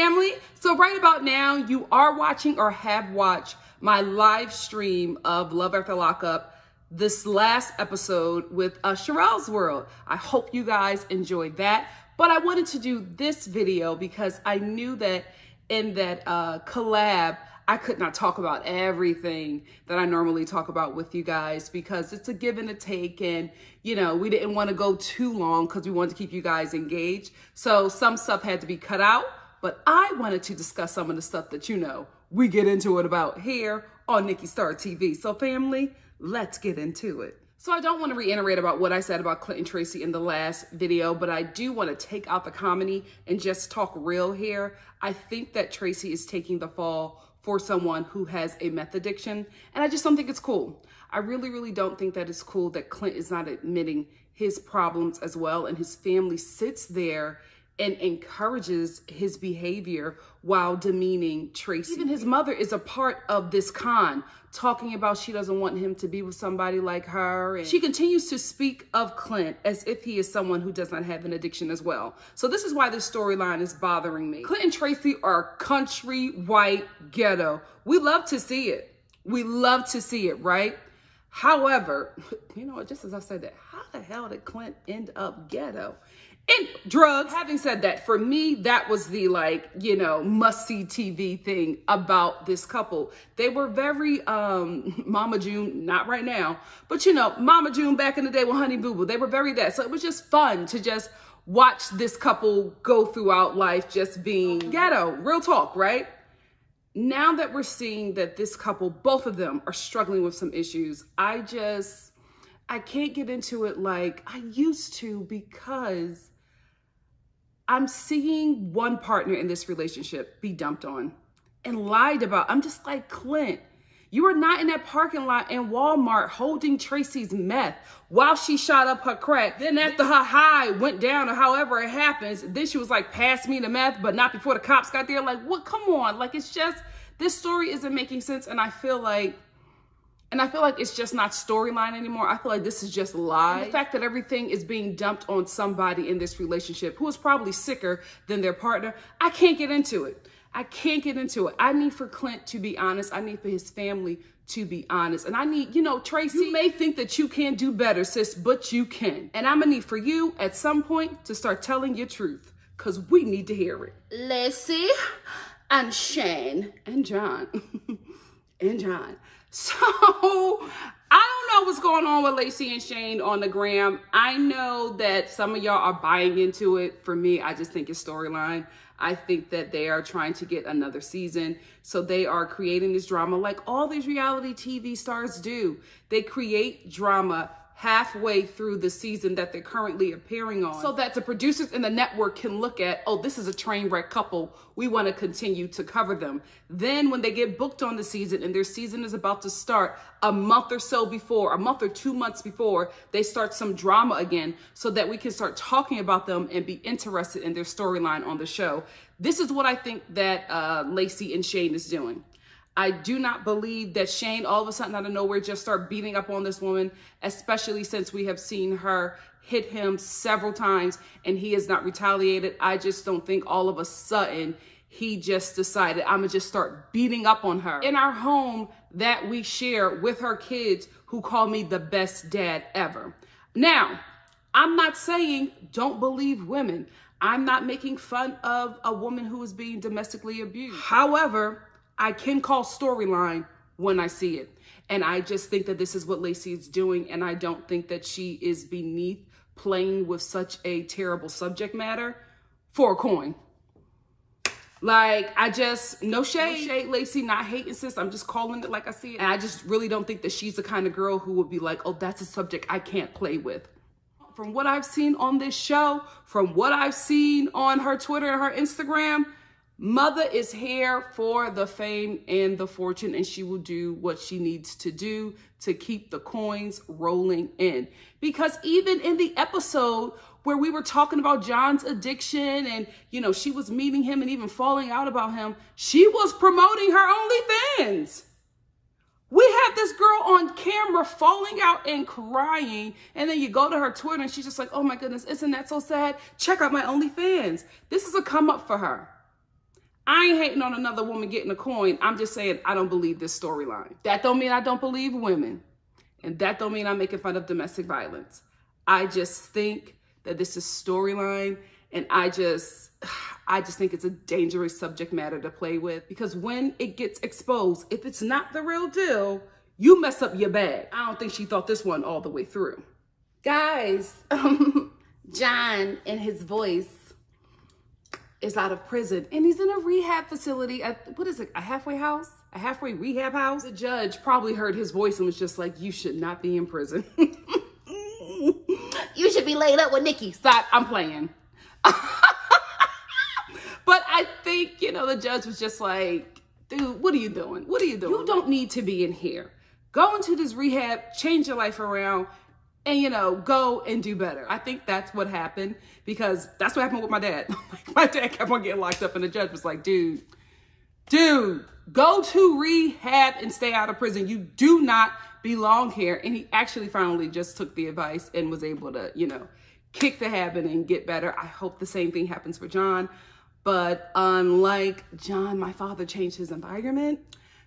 family. So right about now, you are watching or have watched my live stream of Love After Lockup, this last episode with Sherelle's World. I hope you guys enjoyed that. But I wanted to do this video because I knew that in that collab, I could not talk about everything that I normally talk about with you guys because it's a give and a take, and you know, we didn't want to go too long because we wanted to keep you guys engaged. So some stuff had to be cut out, but I wanted to discuss some of the stuff that, you know, we get into it about here on Nikki Star TV. So family, let's get into it. So I don't want to reiterate about what I said about Clint Tracy in the last video, but I do want to take out the comedy and just talk real here. I think that Tracy is taking the fall for someone who has a meth addiction, and I just don't think it's cool. I really don't think that it's cool that Clint is not admitting his problems as well, and his family sits there and encourages his behavior while demeaning Tracy. Even his mother is a part of this con, talking about she doesn't want him to be with somebody like her. And she continues to speak of Clint as if he is someone who does not have an addiction as well. So this is why this storyline is bothering me. Clint and Tracy are country, white, ghetto. We love to see it. We love to see it, right? However, you know, just as I said that, how the hell did Clint end up ghetto? And drugs. Having said that, for me, that was the, like, you know, must-see TV thing about this couple. They were very Mama June, not right now, but, you know, Mama June back in the day with Honey Boo Boo. They were very that. So it was just fun to just watch this couple go throughout life just being ghetto. Real talk, right? Now that we're seeing that this couple, both of them, are struggling with some issues, I can't get into it like I used to because I'm seeing one partner in this relationship be dumped on and lied about. I'm just like, Clint, you were not in that parking lot in Walmart holding Tracy's meth while she shot up her crack. Then after her high went down or however it happens, then she was like, pass me the meth, but not before the cops got there. Like, what? Come on. Like, it's just, this story isn't making sense. And I feel like it's just not storyline anymore. I feel like this is just lie. And the fact that everything is being dumped on somebody in this relationship who is probably sicker than their partner, I can't get into it. I can't get into it. I need for Clint to be honest. I need for his family to be honest. And I need, you know, Tracy, you may think that you can't do better, sis, but you can. And I'm gonna need for you at some point to start telling your truth because we need to hear it. Lacey and Shane and John and John. So I don't know what's going on with Lacey and Shane on the gram. I know that some of y'all are buying into it. For me, I just think it's storyline. I think that they are trying to get another season. So they are creating this drama like all these reality TV stars do. They create drama halfway through the season that they're currently appearing on so that the producers and the network can look at, oh, this is a train wreck couple. We want to continue to cover them. Then when they get booked on the season and their season is about to start a month or so before, a month or 2 months before, they start some drama again so that we can start talking about them and be interested in their storyline on the show. This is what I think that Lacey and Shane is doing. I do not believe that Shane all of a sudden out of nowhere just start beating up on this woman, especially since we have seen her hit him several times and he has not retaliated. I just don't think all of a sudden he just decided, I'm gonna just start beating up on her. In our home that we share with her kids who call me the best dad ever. Now, I'm not saying don't believe women. I'm not making fun of a woman who is being domestically abused. However, I can call storyline when I see it. And I just think that this is what Lacey is doing. And I don't think that she is beneath playing with such a terrible subject matter for a coin. Like, no shade, Lacey, not hating, sis. I'm just calling it like I see it. And I just really don't think that she's the kind of girl who would be like, oh, that's a subject I can't play with. From what I've seen on this show, from what I've seen on her Twitter and her Instagram, Mother is here for the fame and the fortune, and she will do what she needs to do to keep the coins rolling in. Because even in the episode where we were talking about John's addiction and, you know, she was meeting him and even falling out about him, she was promoting her OnlyFans. We have this girl on camera falling out and crying, and then you go to her Twitter and she's just like, oh my goodness, isn't that so sad? Check out my OnlyFans. This is a come up for her. I ain't hating on another woman getting a coin. I'm just saying I don't believe this storyline. That don't mean I don't believe women. And that don't mean I'm making fun of domestic violence. I just think that this is storyline, and I just think it's a dangerous subject matter to play with, because when it gets exposed, if it's not the real deal, you mess up your bag. I don't think she thought this one all the way through. Guys, John in his voice is out of prison, and he's in a rehab facility at, what is it, a halfway house? A halfway rehab house? The judge probably heard his voice and was just like, you should not be in prison. You should be laid up with Nikki. Stop, I'm playing. But I think, you know, the judge was just like, dude, what are you doing? What are you doing? You don't need to be in here. Go into this rehab, change your life around, and, you know, go and do better. I think that's what happened, because that's what happened with my dad. My dad kept on getting locked up, and the judge was like, dude, go to rehab and stay out of prison. You do not belong here. And he actually finally just took the advice and was able to, you know, kick the habit and get better. I hope the same thing happens for John. But unlike John, my father changed his environment,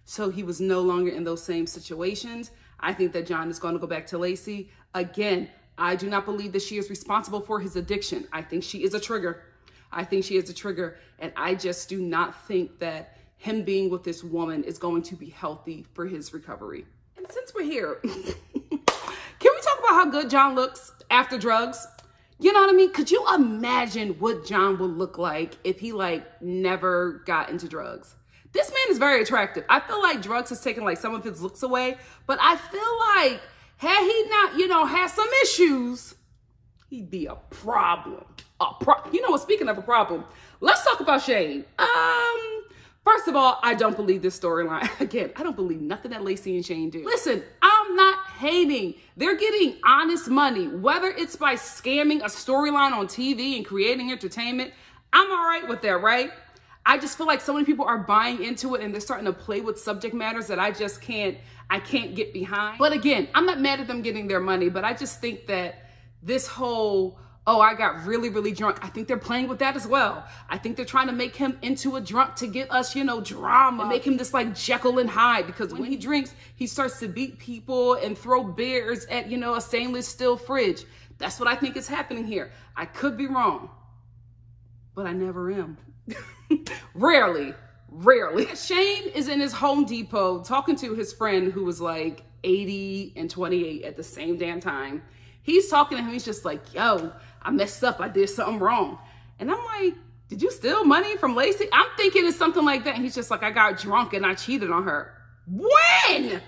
so he was no longer in those same situations. I think that John is going to go back to Lacey. Again, I do not believe that she is responsible for his addiction. I think she is a trigger. I think she is a trigger. And I just do not think that him being with this woman is going to be healthy for his recovery. And since we're here, can we talk about how good John looks after drugs? You know what I mean? Could you imagine what John would look like if he like never got into drugs? This man is very attractive. I feel like drugs has taken like some of his looks away, but I feel like had he not, you know, had some issues, he'd be a problem. You know what, speaking of a problem, let's talk about Shane. First of all, I don't believe this storyline. Again, I don't believe nothing that Lacey and Shane do. Listen, I'm not hating. They're getting honest money, whether it's by scamming a storyline on TV and creating entertainment. I'm all right with that, right? I just feel like so many people are buying into it, and they're starting to play with subject matters that I can't get behind. But again, I'm not mad at them getting their money, but I just think that this whole, oh, I got really, really drunk, I think they're playing with that as well. I think they're trying to make him into a drunk to get us, you know, drama, and make him this like Jekyll and Hyde, because when he drinks, he starts to beat people and throw beers at, you know, a stainless steel fridge. That's what I think is happening here. I could be wrong, but I never am. Rarely. Shane is in his Home Depot talking to his friend who was like 80 and 28 at the same damn time. He's talking to him. He's just like, yo, I messed up. I did something wrong. And I'm like, did you steal money from Lacey? I'm thinking it's something like that. And he's just like, I got drunk and I cheated on her. When?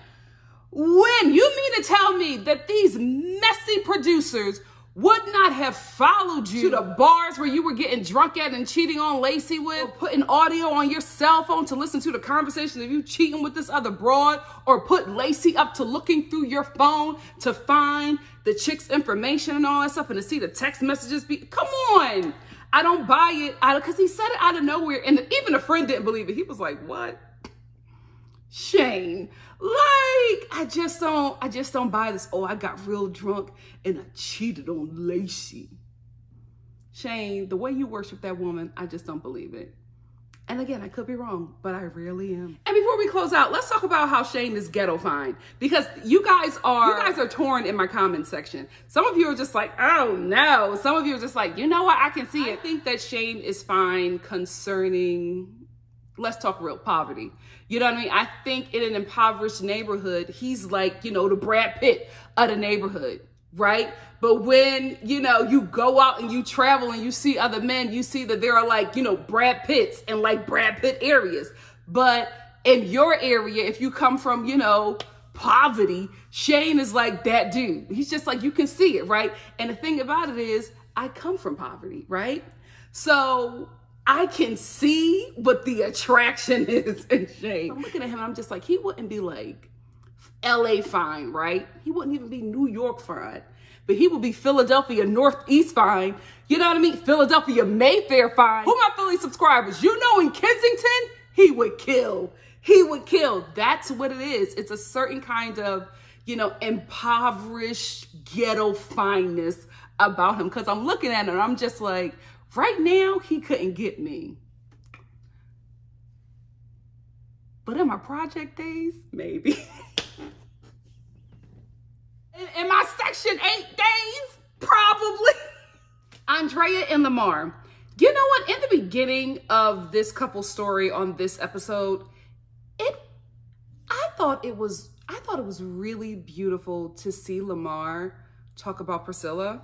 You mean to tell me that these messy producers would not have followed you to the bars where you were getting drunk at and cheating on Lacey with, or putting audio on your cell phone to listen to the conversation of you cheating with this other broad, or put Lacey up to looking through your phone to find the chick's information and all that stuff and to see the text messages? Come on. I don't buy it, because he said it out of nowhere, and even a friend didn't believe it. He was like, what? Shane, like, I just don't buy this. Oh, I got real drunk and I cheated on Lacey. Shane, the way you worship that woman, I just don't believe it. And again, I could be wrong, but I really am. And before we close out, let's talk about how Shane is ghetto fine, because you guys are torn in my comment section. Some of you are just like, oh no. Some of you are just like, you know what? I can see it. I think that Shane is fine concerning, let's talk real, poverty. You know what I mean? I think in an impoverished neighborhood, he's like, you know, the Brad Pitt of the neighborhood, right? But when, you know, you go out and you travel and you see other men, you see that there are like, you know, Brad Pitts and like Brad Pitt areas. But in your area, if you come from, you know, poverty, Shane is like that dude. He's just like, you can see it, right? And the thing about it is, I come from poverty, right? So I can see what the attraction is in Shane. I'm looking at him and I'm just like, he wouldn't be like LA fine, right? He wouldn't even be New York fine, but he would be Philadelphia Northeast fine. You know what I mean? Philadelphia Mayfair fine. Who my Philly subscribers? You know, in Kensington, he would kill. He would kill. That's what it is. It's a certain kind of, you know, impoverished ghetto fineness about him. Cause I'm looking at him and I'm just like, right now, he couldn't get me. But in my project days, maybe. in my Section 8 days, probably. Andrea and Lamar. You know what? In the beginning of this couple's story on this episode, I thought it was really beautiful to see Lamar talk about Priscilla.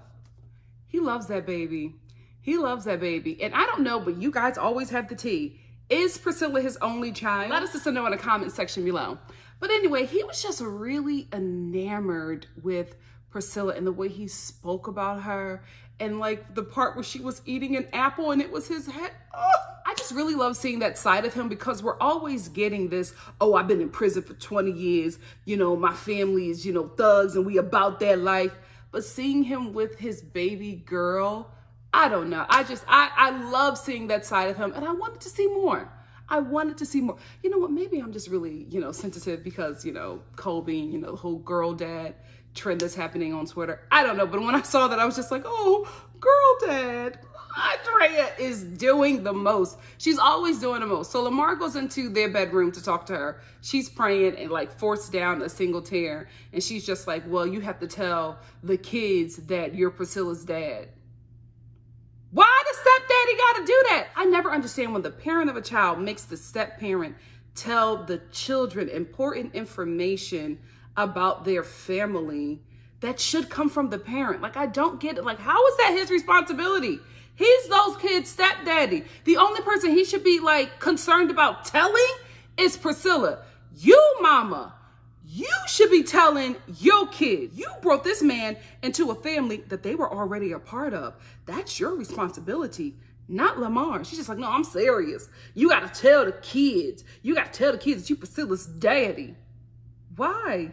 He loves that baby. He loves that baby. And I don't know, but you guys always have the tea. Is Priscilla his only child? Let us just know in the comment section below. But anyway, he was just really enamored with Priscilla and the way he spoke about her. And like the part where she was eating an apple and it was his head. Oh, I just really love seeing that side of him, because we're always getting this, oh, I've been in prison for 20 years. You know, my family is, you know, thugs and we about that life. But seeing him with his baby girl, I don't know. I love seeing that side of him, and I wanted to see more. I wanted to see more. You know what? Maybe I'm just really, you know, sensitive because, you know, Colby, you know, the whole girl dad trend that's happening on Twitter. I don't know. But when I saw that, I was just like, oh, girl dad. Andrea is doing the most. She's always doing the most. So Lamar goes into their bedroom to talk to her. She's praying and like forced down a single tear. And she's just like, well, you have to tell the kids that you're Priscilla's dad. Why does stepdaddy gotta do that? I never understand when the parent of a child makes the step-parent tell the children important information about their family that should come from the parent. Like, I don't get it. Like, how is that his responsibility? He's those kids' stepdaddy. The only person he should be like concerned about telling is Priscilla. You, mama, you should be telling your kid. You brought this man into a family that they were already a part of. That's your responsibility, not Lamar. She's just like, no, I'm serious. You got to tell the kids. You got to tell the kids that you Priscilla's daddy. Why?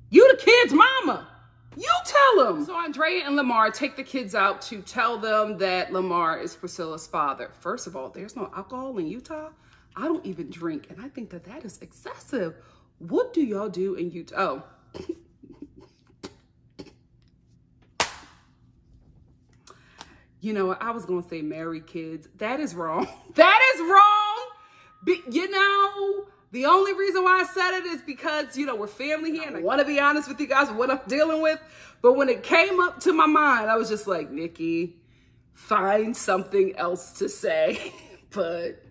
You the kid's mama. You tell them. So Andrea and Lamar take the kids out to tell them that Lamar is Priscilla's father. First of all, there's no alcohol in Utah. I don't even drink, and I think that that is excessive. What do y'all do in Utah? Oh. You know, I was going to say marry kids. That is wrong. That is wrong. You know, the only reason why I said it is because, you know, we're family here. And I want to be honest with you guys what I'm dealing with. But when it came up to my mind, I was just like, Nikki, find something else to say. But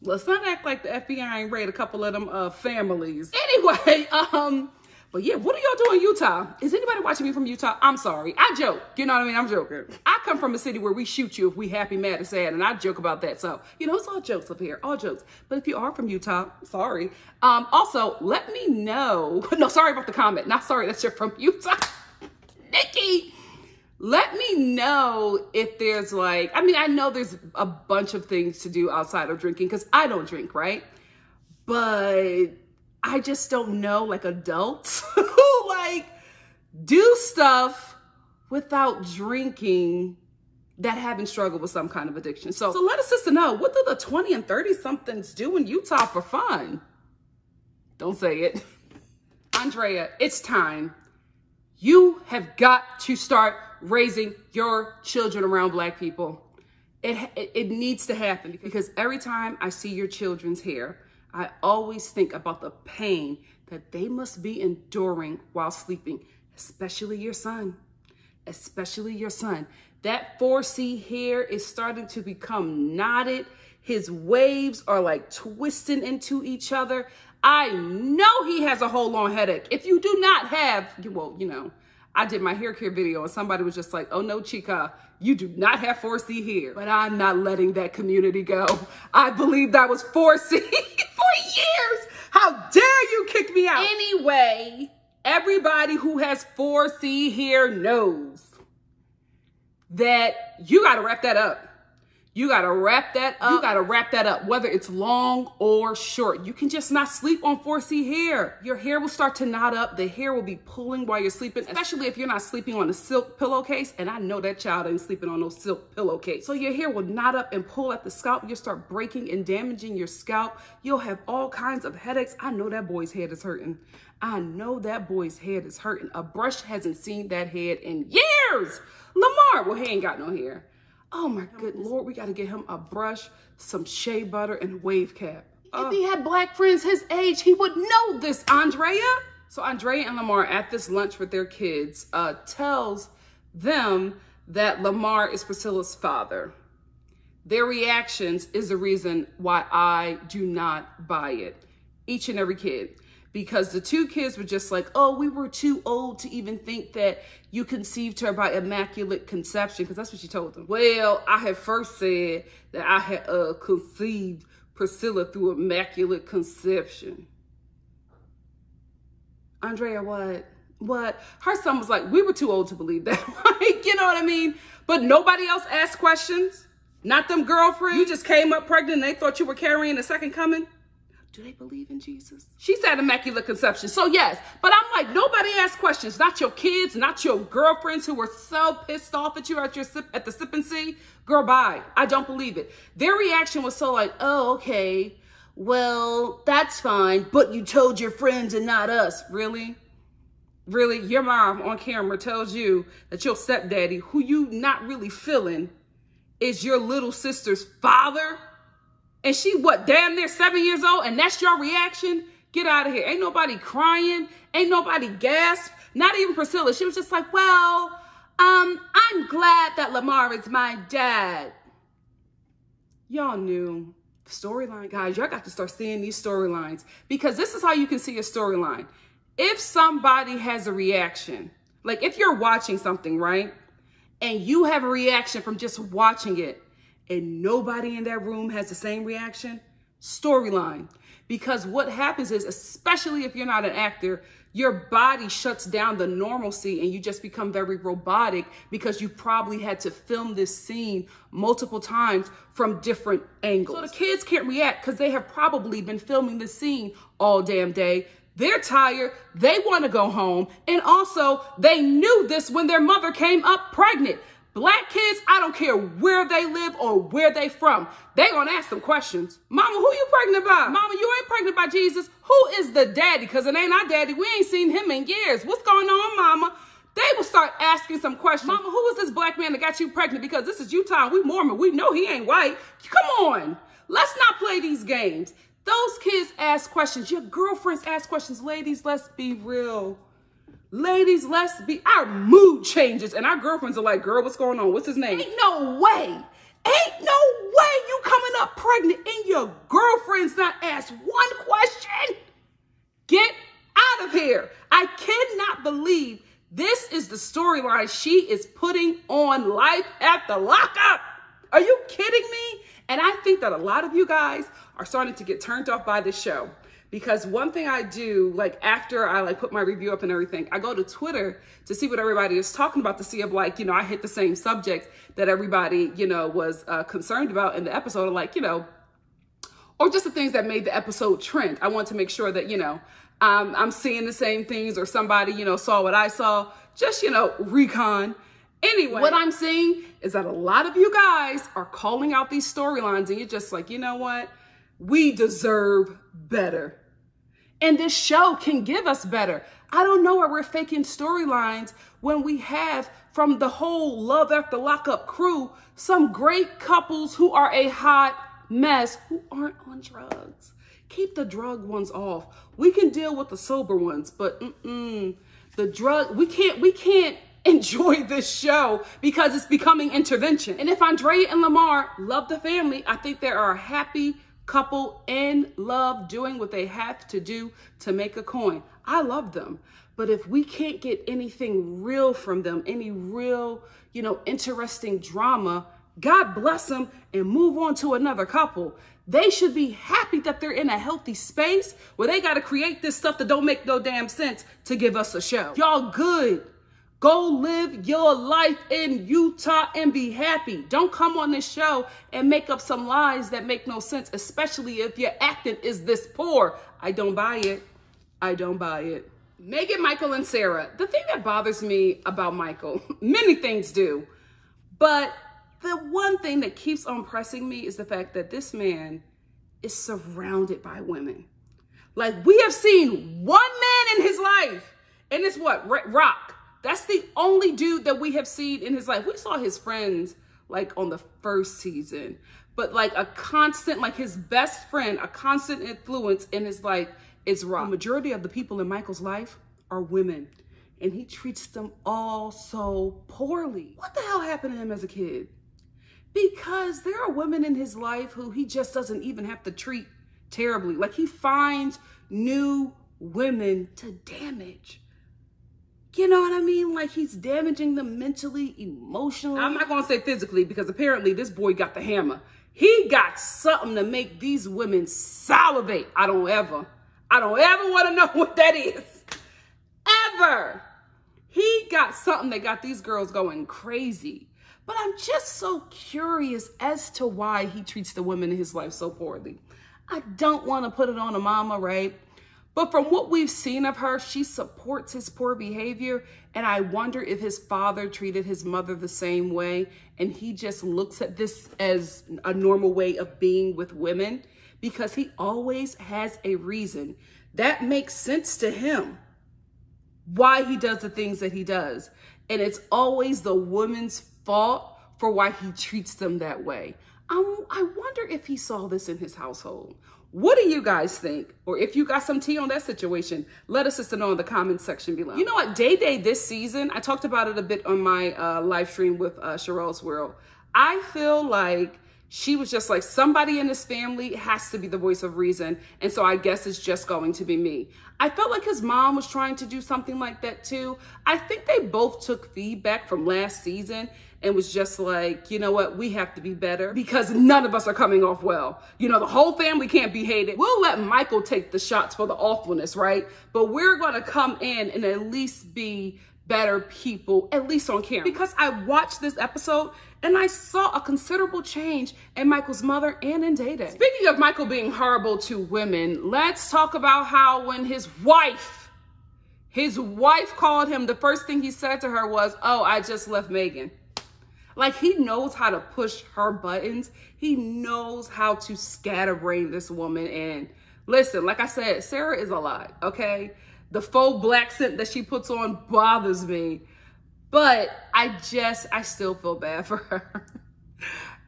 let's not act like the FBI ain't raid a couple of them families. Anyway, but yeah, what are y'all doing in Utah? Is anybody watching me from Utah? I'm sorry. I joke. You know what I mean? I'm joking. I come from a city where we shoot you if we happy, mad, or sad, and I joke about that. So, you know, it's all jokes up here. All jokes. But if you are from Utah, sorry. Also, let me know. No, sorry about the comment. Not sorry that you're from Utah. Nikki, let me know if there's like, I mean, I know there's a bunch of things to do outside of drinking because I don't drink, right? But I just don't know, like, adults who like do stuff without drinking that haven't struggled with some kind of addiction. So let us sister know, what do the 20 and 30 somethings do in Utah for fun? Don't say it. Andrea, it's time. You have got to start raising your children around Black people. It needs to happen, because every time I see your children's hair, I always think about the pain that they must be enduring while sleeping, especially your son, especially your son. That 4C hair is starting to become knotted. His waves are like twisting into each other. I know he has a whole on headache. If you do not have, well, you know, I did my hair care video and somebody was just like, oh no, chica, you do not have 4C hair. But I'm not letting that community go. I believe that was 4C for years. How dare you kick me out? Anyway, everybody who has 4C hair knows that you got to wrap that up. You got to wrap that up. You got to wrap that up, whether it's long or short. You can just not sleep on 4C hair. Your hair will start to knot up. The hair will be pulling while you're sleeping, especially if you're not sleeping on a silk pillowcase. And I know that child ain't sleeping on no silk pillowcase. So your hair will knot up and pull at the scalp. You'll start breaking and damaging your scalp. You'll have all kinds of headaches. I know that boy's head is hurting. I know that boy's head is hurting. A brush hasn't seen that head in years. Lamar, well, he ain't got no hair. Oh my good Lord, we got to get him a brush, some shea butter, and wave cap. If he had black friends his age, he would know this, Andrea. So Andrea and Lamar at this lunch with their kids tells them that Lamar is Priscilla's father. Their reactions is the reason why I do not buy it. Each and every kid. Because the two kids were just like, oh, we were too old to even think that you conceived her by immaculate conception. Because that's what she told them. Well, I had first said that I had conceived Priscilla through immaculate conception. Andrea, what? Her son was like, we were too old to believe that. Like, you know what I mean? But nobody else asked questions. Not them girlfriends. You just came up pregnant and they thought you were carrying a second coming. Do they believe in Jesus? She said immaculate conception. So yes, but I'm like, nobody asked questions. Not your kids, not your girlfriends who were so pissed off at you at the sip and see. Girl, bye. I don't believe it. Their reaction was so like, oh, okay, well, that's fine. But you told your friends and not us. Really? Really? Your mom on camera tells you that your stepdaddy, who you not really feeling, is your little sister's father? And she, what, damn near 7 years old? And that's your reaction? Get out of here. Ain't nobody crying. Ain't nobody gasped. Not even Priscilla. She was just like, well, I'm glad that Lamar is my dad. Y'all knew. Storyline, guys, y'all got to start seeing these storylines. Because this is how you can see a storyline. If somebody has a reaction, like if you're watching something, right? And you have a reaction from just watching it, and nobody in that room has the same reaction, storyline. Because what happens is, especially if you're not an actor, your body shuts down the normalcy and you just become very robotic because you probably had to film this scene multiple times from different angles. So the kids can't react because they have probably been filming this scene all damn day. They're tired. They want to go home. And also, they knew this when their mother came up pregnant. Black kids, I don't care where they live or where they from. They gonna ask some questions. Mama, who you pregnant by? Mama, you ain't pregnant by Jesus. Who is the daddy? Because it ain't our daddy. We ain't seen him in years. What's going on, mama? They will start asking some questions. Mama, who is this black man that got you pregnant? Because this is Utah. We Mormon. We know he ain't white. Come on. Let's not play these games. Those kids ask questions. Your girlfriends ask questions. Ladies, let's be real. Ladies, let's be, our mood changes and our girlfriends are like, girl, what's going on? What's his name? Ain't no way you coming up pregnant and your girlfriend's not asked one question. Get out of here. I cannot believe this is the storyline she is putting on Life at the Lockup. Are you kidding me? And I think that a lot of you guys are starting to get turned off by this show. Because one thing I do, like after I like put my review up and everything, I go to Twitter to see what everybody is talking about, to see if like, you know, I hit the same subject that everybody, you know, was concerned about in the episode, or like, you know, or just the things that made the episode trend. I want to make sure that, you know, I'm seeing the same things, or somebody, you know, saw what I saw, just, you know, recon. Anyway, what I'm seeing is that a lot of you guys are calling out these storylines and you're just like, you know what? We deserve better. And this show can give us better. I don't know why we're faking storylines when we have, from the whole Love After Lockup crew, some great couples who are a hot mess, who aren't on drugs. Keep the drug ones off. We can deal with the sober ones, but the drug, we can't enjoy this show because it's becoming intervention. And if Andrea and Lamar love the family, I think they are a happy couple in love, doing what they have to do to make a coin. I love them. But if we can't get anything real from them, any real, you know, interesting drama, God bless them and move on to another couple. They should be happy that they're in a healthy space where they got to create this stuff that don't make no damn sense to give us a show. Y'all good. Go live your life in Utah and be happy. Don't come on this show and make up some lies that make no sense, especially if your acting is this poor. I don't buy it. I don't buy it. Megan, Michael, and Sarah. The thing that bothers me about Michael, many things do, but the one thing that keeps on pressing me is the fact that this man is surrounded by women. Like, we have seen one man in his life, and it's what? Rock. That's the only dude that we have seen in his life. We saw his friends like on the first season, but like a constant, like his best friend, a constant influence in his life is Rob. The majority of the people in Michael's life are women, and he treats them all so poorly. What the hell happened to him as a kid? Because there are women in his life who he just doesn't even have to treat terribly. Like he finds new women to damage. You know what I mean? Like he's damaging them mentally, emotionally. I'm not gonna say physically, because apparently this boy got the hammer. He got something to make these women salivate. I don't ever want to know what that is. Ever. He got something that got these girls going crazy. But I'm just so curious as to why he treats the women in his life so poorly. I don't want to put it on a mama, right? But from what we've seen of her, she supports his poor behavior. And I wonder if his father treated his mother the same way, and he just looks at this as a normal way of being with women, because he always has a reason that makes sense to him why he does the things that he does. And it's always the woman's fault for why he treats them that way. I wonder if he saw this in his household. What do you guys think? Or if you got some tea on that situation, let us know in the comments section below. You know what? Day this season, I talked about it a bit on my live stream with Cheryl's World. I feel like she was just like, somebody in this family has to be the voice of reason. And so I guess it's just going to be me. I felt like his mom was trying to do something like that too. I think they both took feedback from last season and was just like, you know what, we have to be better because none of us are coming off well. You know, the whole family can't be hated. We'll let Michael take the shots for the awfulness, right? But we're gonna come in and at least be better people, at least on camera. Because I watched this episode and I saw a considerable change in Michael's mother and in Day Day. Speaking of Michael being horrible to women, let's talk about how when his wife called him, the first thing he said to her was, "Oh, I just left Megan." Like, he knows how to push her buttons. He knows how to scatterbrain this woman. And listen, like I said, Sarah is a lot, okay? The faux black scent that she puts on bothers me. But I still feel bad for her.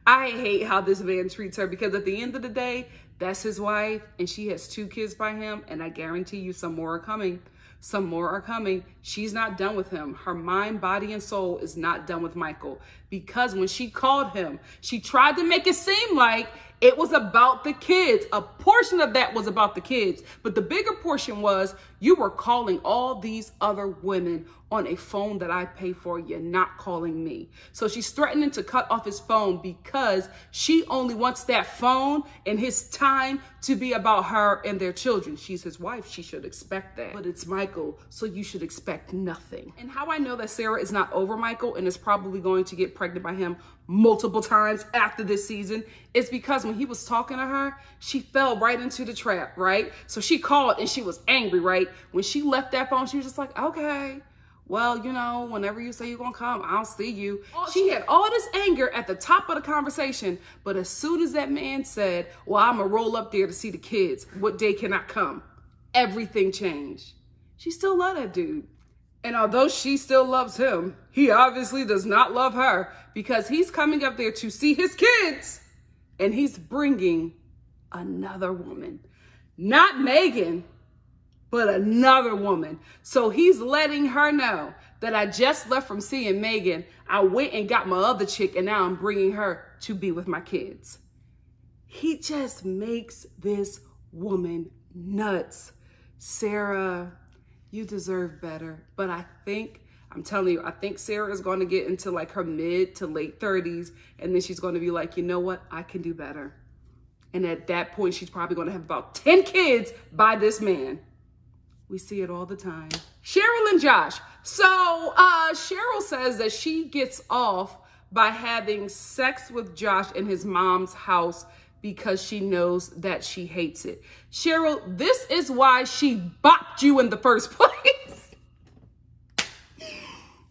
I hate how this man treats her, because at the end of the day, that's his wife and she has 2 kids by him. And I guarantee you some more are coming. Some more are coming. She's not done with him. Her mind, body, and soul is not done with Michael, because when she called him, she tried to make it seem like it was about the kids. A portion of that was about the kids, but the bigger portion was, you were calling all these other women on a phone that I pay for. You're not calling me. So she's threatening to cut off his phone because she only wants that phone and his time to be about her and their children. She's his wife. She should expect that. But it's Michael, so you should expect nothing. And how I know that Sarah is not over Michael and is probably going to get pregnant by him multiple times after this season is because when he was talking to her, she fell right into the trap, right? So she called and she was angry, right? When she left that phone, she was just like, okay, well, you know, whenever you say you're gonna come, I'll see you. She had all this anger at the top of the conversation, but as soon as that man said, well, I'm gonna roll up there to see the kids, what day can I come? Everything changed. She still loved that dude. And although she still loves him, he obviously does not love her, because he's coming up there to see his kids and he's bringing another woman. Not Megan, but another woman. So he's letting her know that I just left from seeing Megan. I went and got my other chick, and now I'm bringing her to be with my kids. He just makes this woman nuts. Sarah, you deserve better. But I'm telling you, I think Sarah is going to get into like her mid to late 30s, and then she's going to be like, you know what? I can do better. And at that point, she's probably going to have about 10 kids by this man. We see it all the time. Cheryl and Josh. So Cheryl says that she gets off by having sex with Josh in his mom's house because she knows that she hates it. Cheryl, this is why she bopped you in the first place.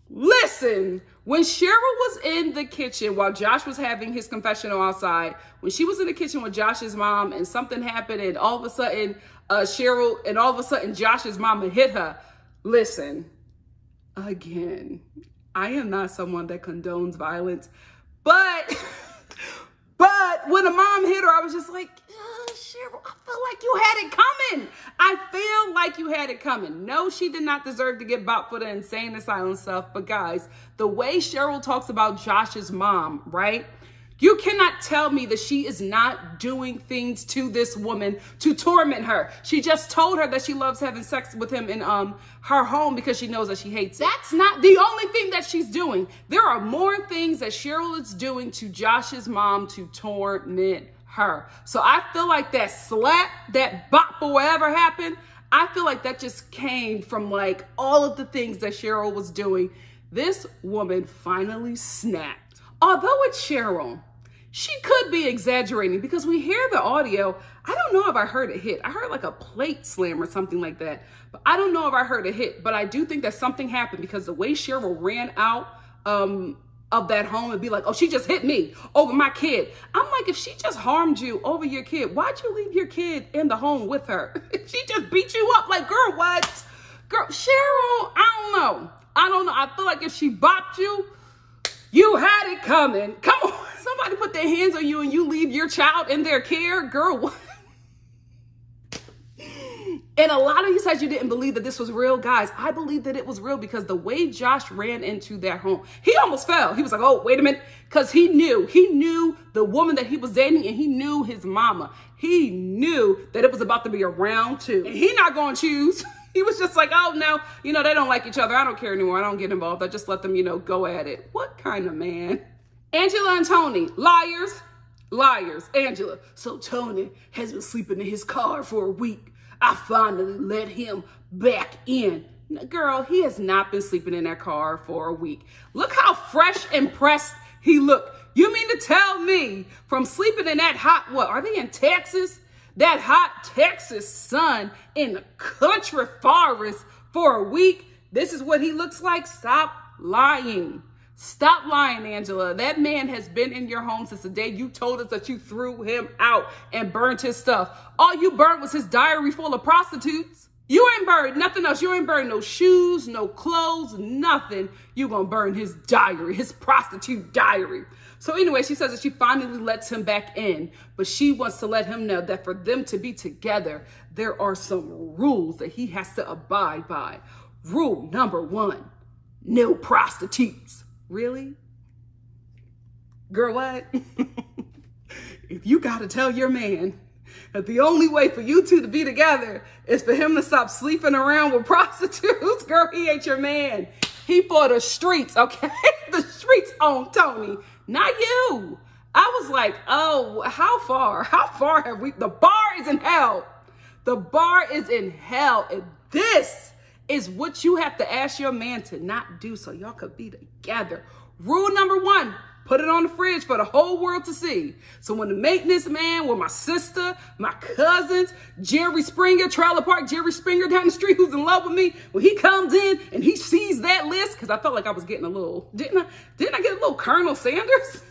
Listen, when Cheryl was in the kitchen while Josh was having his confessional outside, when she was in the kitchen with Josh's mom and something happened and all of a sudden Josh's mama hit her. Listen, again, I am not someone that condones violence, But when the mom hit her, I was just like, Cheryl, I feel like you had it coming. I feel like you had it coming. No, she did not deserve to get bopped for the insane asylum stuff. But guys, the way Cheryl talks about Josh's mom, right? You cannot tell me that she is not doing things to this woman to torment her. She just told her that she loves having sex with him in her home because she knows that she hates it. That's not the only thing that she's doing. There are more things that Cheryl is doing to Josh's mom to torment her. So I feel like that slap, that bop or whatever happened, I feel like that just came from like all of the things that Cheryl was doing. This woman finally snapped. Although it's Cheryl, she could be exaggerating because we hear the audio. I don't know if I heard it hit. I heard like a plate slam or something like that, but I don't know if I heard it hit. But I do think that something happened because the way Cheryl ran out of that home and be like, oh, she just hit me over my kid. I'm like, if she just harmed you over your kid, why'd you leave your kid in the home with her? She just beat you up. Like, girl, what? Girl, Cheryl, I don't know. I feel like if she bopped you, you had it coming. Come on. Somebody put their hands on you and you leave your child in their care. Girl, what? And a lot of you said you didn't believe that this was real. Guys, I believe that it was real because the way Josh ran into that home, he almost fell. He was like, oh, wait a minute. Because he knew the woman that he was dating and he knew his mama. He knew that it was about to be a round two. And he not going to choose. He was just like, oh, no, they don't like each other. I don't care anymore. I don't get involved. I just let them, go at it. What kind of man? Angela and Tony, liars, liars. Angela, so Tony has been sleeping in his car for a week. I finally let him back in. Girl, he has not been sleeping in that car for a week. Look how fresh and pressed he looked. You mean to tell me from sleeping in that hot, what, are they in Texas? That hot Texas sun in the country forest for a week. This is what he looks like. Stop lying. Stop lying, Angela. That man has been in your home since the day you told us that you threw him out and burned his stuff. All you burned was his diary full of prostitutes. You ain't burned nothing else. You ain't burned no shoes, no clothes, nothing. You gonna burn his diary, his prostitute diary. So anyway, she says that she finally lets him back in, but she wants to let him know that for them to be together, there are some rules that he has to abide by. Rule number 1, no prostitutes. Really? Girl, what? If you gotta tell your man that the only way for you two to be together is for him to stop sleeping around with prostitutes, girl, he ain't your man. He for the streets, okay? The streets on Tony, not you. I was like, oh, how far? How far have we? The bar is in hell. The bar is in hell. And this is what you have to ask your man to not do so y'all could be together. Rule number 1, put it on the fridge for the whole world to see. So when the maintenance man with my sister, my cousins, Jerry Springer, Trailer Park, Jerry Springer down the street who's in love with me, when he comes in and he sees that list, because I felt like I was getting a little, didn't I get a little Colonel Sanders?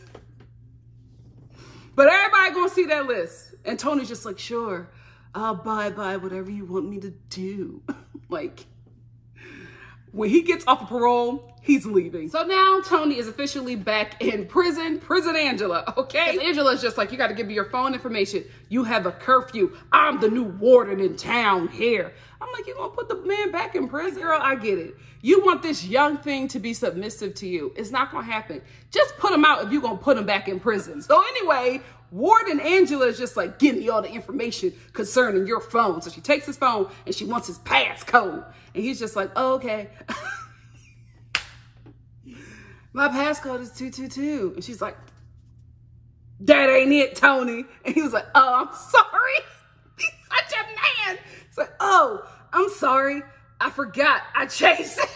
But everybody gonna see that list. And Tony's just like, sure, I'll abide by whatever you want me to do. Like, when he gets off of parole, he's leaving. So now Tony is officially back in prison. Prison Angela, okay? Angela's just like, you got to give me your phone information. You have a curfew. I'm the new warden in town here. I'm like, you gonna put the man back in prison? Girl, I get it. You want this young thing to be submissive to you. It's not gonna happen. Just put him out if you're gonna put him back in prison. So anyway, Warden Angela is just like, give me all the information concerning your phone. So she takes his phone and she wants his passcode. And he's just like, oh, okay. My passcode is 222. And she's like, that ain't it, Tony. And he was like, oh, I'm sorry. He's such a man. It's like, oh, I'm sorry. I forgot. I chased it.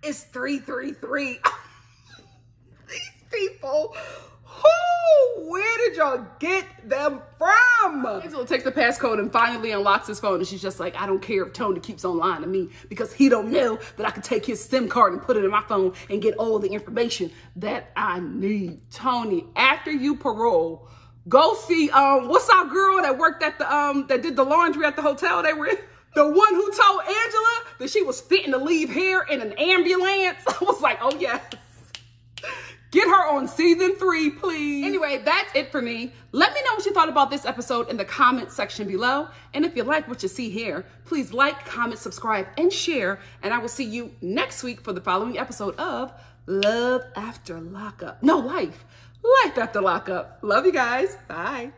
It's 333. These people. Where did y'all get them from? Angela takes the passcode and finally unlocks his phone. And she's just like, I don't care if Tony keeps on lying to me because he don't know that I can take his SIM card and put it in my phone and get all the information that I need. Tony, after you parole, go see, what's our girl that worked at the, that did the laundry at the hotel they were in? The one who told Angela that she was fitting to leave here in an ambulance. I was like, oh yes. Get her on season 3, please. Anyway, that's it for me. Let me know what you thought about this episode in the comment section below. And if you like what you see here, please like, comment, subscribe, and share. And I will see you next week for the following episode of Love After Lockup. No, Life. Life After Lockup. Love you guys. Bye.